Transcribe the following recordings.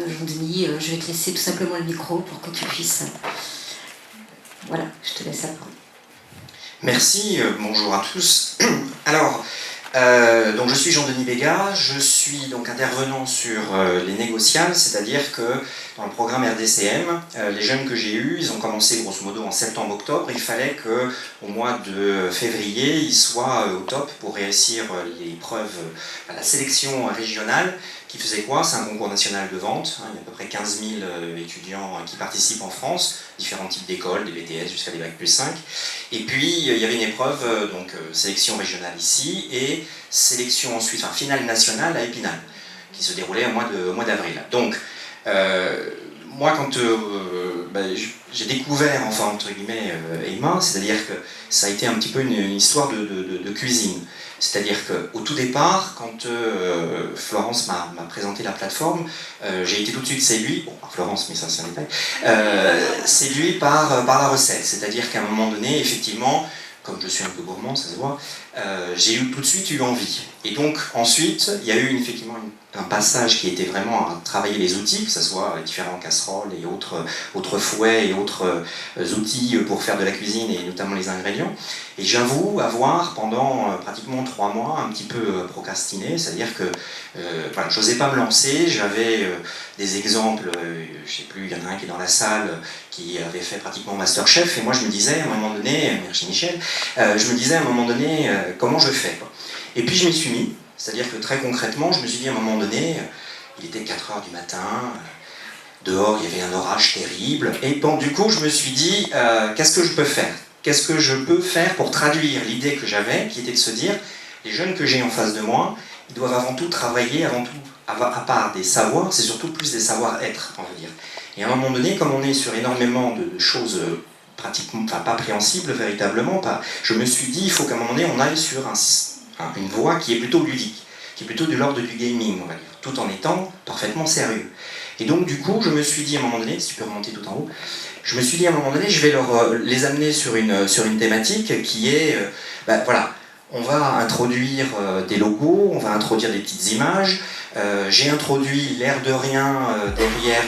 Jean-Denis, je vais te laisser tout simplement le micro pour que tu puisses... Voilà, je te laisse la parole. Merci, bonjour à tous. Alors, donc je suis Jean-Denis Béga, je suis donc intervenant sur les négociables, c'est-à-dire que dans le programme RDCM, les jeunes que j'ai eus, ils ont commencé grosso modo en septembre-octobre, il fallait qu'au mois de février, ils soient au top pour réussir l'épreuve, la sélection régionale, qui faisait quoi? C'est un concours national de vente, il y a à peu près 15 000 étudiants qui participent en France, différents types d'écoles, des BTS jusqu'à des Bac plus 5. Et puis il y avait une épreuve, donc sélection régionale ici, et sélection ensuite, enfin finale nationale à Épinal, qui se déroulait au mois d'avril. Donc, moi quand j'ai découvert, enfin entre guillemets, Emma, c'est-à-dire que ça a été un petit peu une histoire de cuisine. C'est-à-dire qu'au tout départ, quand Florence m'a présenté la plateforme, j'ai été tout de suite séduit, bon, par Florence, mais ça c'est un détail, séduit par la recette. C'est-à-dire qu'à un moment donné, effectivement, comme je suis un peu gourmand, ça se voit, j'ai tout de suite eu envie. Et donc ensuite, il y a eu effectivement un passage qui était vraiment à travailler les outils, que ce soit les différentes casseroles et autres fouets et autres outils pour faire de la cuisine et notamment les ingrédients. Et j'avoue avoir pendant pratiquement 3 mois un petit peu procrastiné, c'est-à-dire que voilà, je n'osais pas me lancer, j'avais des exemples, je ne sais plus, il y en a un qui est dans la salle, qui avait fait pratiquement Masterchef, et moi je me disais à un moment donné, merci Michel, je me disais à un moment donné comment je fais, quoi. Et puis je m'y suis mis, c'est-à-dire que très concrètement, je me suis dit à un moment donné, il était 4 h du matin, dehors il y avait un orage terrible, et bon, du coup je me suis dit, qu'est-ce que je peux faire? Qu'est-ce que je peux faire pour traduire l'idée que j'avais, qui était de se dire, les jeunes que j'ai en face de moi, ils doivent avant tout travailler, avant tout, à part des savoirs, c'est surtout plus des savoir-être, on va dire. Et à un moment donné, comme on est sur énormément de choses pratiquement, enfin pas préhensibles véritablement, je me suis dit, il faut qu'à un moment donné, on aille sur une voie qui est plutôt ludique, qui est plutôt de l'ordre du gaming, on va dire, tout en étant parfaitement sérieux. Et donc du coup, je me suis dit à un moment donné, si tu peux remonter tout en haut, je me suis dit à un moment donné, je vais les amener sur une thématique qui est, voilà, on va introduire des logos, on va introduire des petites images. J'ai introduit l'air de rien derrière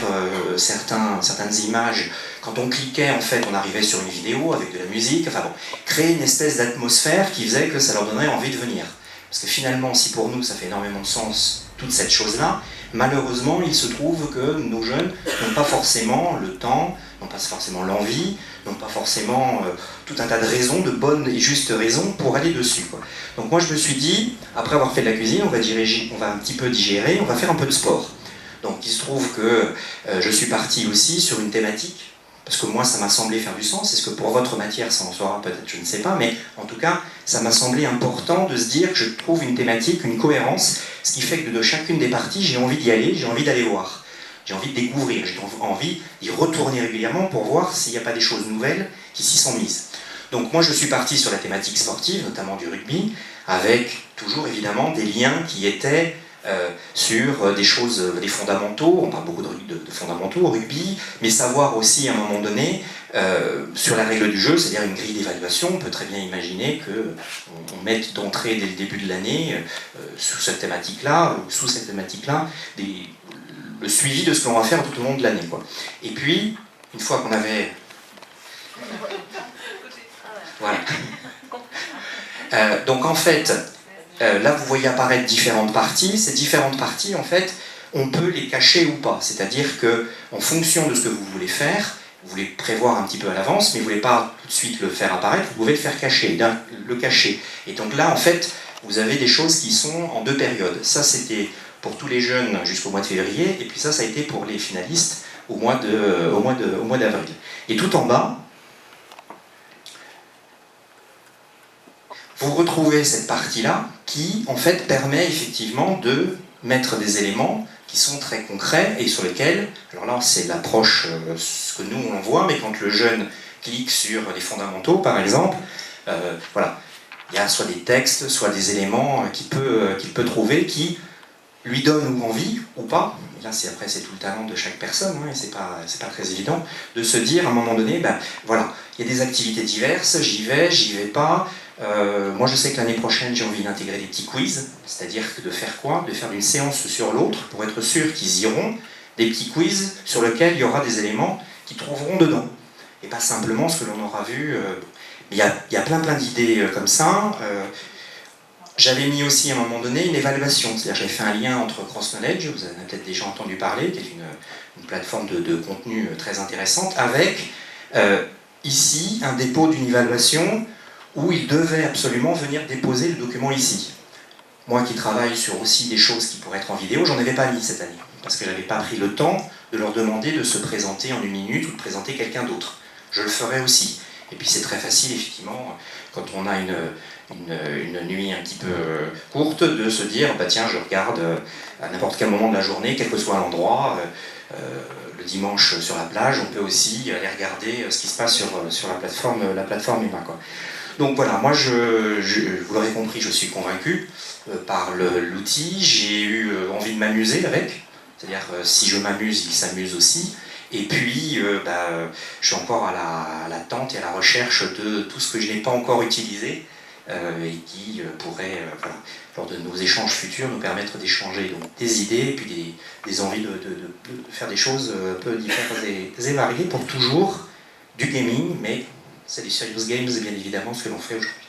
certaines images. Quand on cliquait, en fait, on arrivait sur une vidéo avec de la musique. Enfin bon, créer une espèce d'atmosphère qui faisait que ça leur donnerait envie de venir. Parce que finalement, si pour nous, ça fait énormément de sens, toute cette chose-là, malheureusement, il se trouve que nos jeunes n'ont pas forcément le temps, n'ont pas forcément l'envie, n'ont pas forcément tout un tas de raisons, de bonnes et justes raisons pour aller dessus, quoi. Donc moi je me suis dit, après avoir fait de la cuisine, on va un petit peu digérer, on va faire un peu de sport. Donc il se trouve que je suis parti aussi sur une thématique, parce que moi ça m'a semblé faire du sens. Est-ce que pour votre matière ça en sera peut-être, je ne sais pas, mais en tout cas ça m'a semblé important de se dire que je trouve une thématique, une cohérence, ce qui fait que de chacune des parties j'ai envie d'y aller, j'ai envie d'aller voir. J'ai envie de découvrir, j'ai envie d'y retourner régulièrement pour voir s'il n'y a pas des choses nouvelles qui s'y sont mises. Donc moi je suis parti sur la thématique sportive, notamment du rugby, avec toujours évidemment des liens qui étaient sur des choses, des fondamentaux, on parle beaucoup de fondamentaux au rugby, mais savoir aussi à un moment donné sur la règle du jeu, c'est-à-dire une grille d'évaluation. On peut très bien imaginer qu'on mette d'entrée dès le début de l'année sous cette thématique-là, le suivi de ce qu'on va faire tout au long de l'année, quoi. Et puis, une fois qu'on avait... Voilà. Donc en fait, là vous voyez apparaître différentes parties. Ces différentes parties, en fait, on peut les cacher ou pas. C'est-à-dire qu'en fonction de ce que vous voulez faire, vous voulez prévoir un petit peu à l'avance, mais vous ne voulez pas tout de suite le faire apparaître, vous pouvez le faire cacher, le cacher. Et donc là, en fait, vous avez des choses qui sont en 2 périodes. Ça, c'était pour tous les jeunes jusqu'au mois de février, et puis ça a été pour les finalistes au mois d'avril. Et tout en bas, vous retrouvez cette partie-là qui, en fait, permet effectivement de mettre des éléments qui sont très concrets et sur lesquels, alors là, c'est l'approche, ce que nous, on voit, mais quand le jeune clique sur les fondamentaux, par exemple, voilà, il y a soit des textes, soit des éléments qu'il peut trouver qui lui donnent envie ou pas. Et là, c'est tout le talent de chaque personne, hein, et c'est pas très évident, de se dire à un moment donné, voilà, il y a des activités diverses, j'y vais pas. Moi je sais que l'année prochaine j'ai envie d'intégrer des petits quiz, c'est-à-dire de faire quoi? De faire une séance sur l'autre pour être sûr qu'ils iront, des petits quiz sur lesquels il y aura des éléments qui trouveront dedans. Et pas simplement ce que l'on aura vu. Il y a plein d'idées comme ça. J'avais mis aussi à un moment donné une évaluation, c'est-à-dire j'avais fait un lien entre Cross Knowledge, vous en avez peut-être déjà entendu parler, qui est une plateforme de contenu très intéressante, avec ici un dépôt d'une évaluation où il devait absolument venir déposer le document ici. Moi qui travaille sur aussi des choses qui pourraient être en vidéo, j'en avais pas mis cette année, parce que j'avais pas pris le temps de leur demander de se présenter en 1 minute ou de présenter quelqu'un d'autre. Je le ferai aussi. Et puis c'est très facile, effectivement, quand on a une nuit un petit peu courte, de se dire, bah tiens, je regarde à n'importe quel moment de la journée, quel que soit l'endroit, le dimanche sur la plage, on peut aussi aller regarder ce qui se passe sur la plateforme Emma, quoi. Donc voilà, moi, vous l'aurez compris, je suis convaincu par l'outil, j'ai eu envie de m'amuser avec, c'est-à-dire si je m'amuse, il s'amuse aussi. Et puis, je suis encore à l'attente et à la recherche de tout ce que je n'ai pas encore utilisé et qui pourrait, voilà, lors de nos échanges futurs, nous permettre d'échanger des idées et puis des envies de faire des choses un peu différentes et variées pour toujours du gaming, mais c'est du serious games, bien évidemment, ce que l'on fait aujourd'hui.